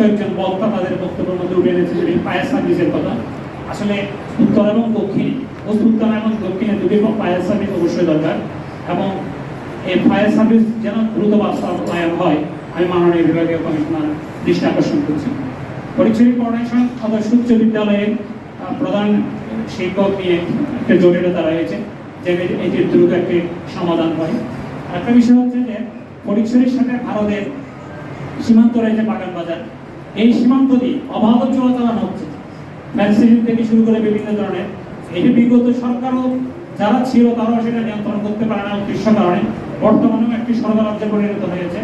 কয়েকজন বক্তা তাদের বক্তব্যের মধ্যে উঠে এনেছে যে ফায়ার সার্ভিসের কথা। আসলে উত্তর এবং দক্ষিণ, উত্তর এবং দক্ষিণে দুটি ফায়ার সার্ভিস অবশ্যই দরকার, এবং এই ফায়ার সার্ভিস যেন দ্রুত বাস্তবায়ন হয় আমি মাননীয় বিভাগীয় কমিশনার দৃষ্টি আকর্ষণ করছি। ফটিকছড়ি করোনেশন আদর্শ উচ্চ বিদ্যালয়ের প্রধান শিক্ষক নিয়ে একটা জটিলতা রয়েছে, যে এটির দ্রুত একটি সমাধান হয়। একটা বিষয় হচ্ছে যে ফটিকছড়ির সাথে ভারতের সীমান্ত রয়েছে বাগান বাজার, এই সীমান্ত দিয়ে অবাধ চলাচল হচ্ছে, ম্যানসিলিন থেকে শুরু করে বিভিন্ন ধরনের। এটি বিগত সরকারও যারা ছিল তারাও সেটা নিয়ন্ত্রণ করতে পারে না উদ্দেশ্য কারণে বর্তমানেও একটি সরকারাজ্যে পরিণত হয়েছে।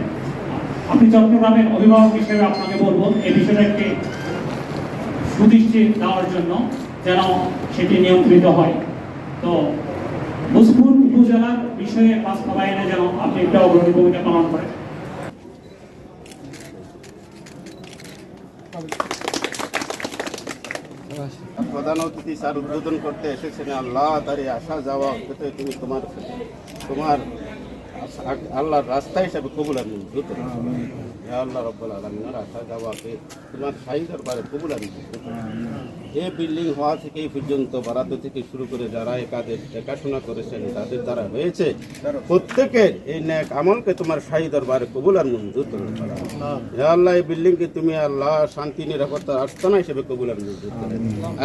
আপনি চট্টগ্রামের অভিভাবক হিসেবে আপনাকে বলবো এই বিষয়টা একটি সুদৃষ্টি দেওয়ার জন্য যেন সেটি নিয়ন্ত্রিত হয়। তো ভোজপুর উপজেলার বিষয়ে বাস্তবায়নে যেন আপনি একটা অগ্রণী ভূমিকা পালন করেন। প্রধান অতিথি স্যার উদ্বোধন করতে এসেছেন। আল্লাহ তার আসা যাওয়া তুমি তোমার তোমার আল্লাহর রাস্তা হিসাবে কবুল আর মঞ্জুর করো। আল্লাহ রব্বুল আলামিনের আসা যাওয়াকে তোমার শাহী দরবারে কবুল আর মঞ্জুর করো। এই বিল্ডিং হওয়া থেকে এই পর্যন্ত বরাদ্দ থেকে শুরু করে যারা এই কাজের দেখাশোনা করেছেন তাদের দ্বারা হয়েছে, প্রত্যেকের এই ন্যাক আমলকে তোমার শাহী দরবারে কবুল আর মঞ্জুর করো। আল্লাহ এই বিল্ডিংকে তুমি আল্লাহ শান্তি নিরাপত্তার আস্তানা হিসেবে কবুল আর মঞ্জুর করো।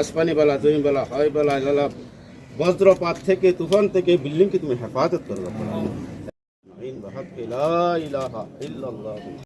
আসমানি বেলা, জমি বেলা, হয় বেলা, বজ্রপাত থেকে তুফান থেকে বিল্ডিংকে তুমি হেফাজত করো। লা ইলাহা ইল্লাল্লাহ।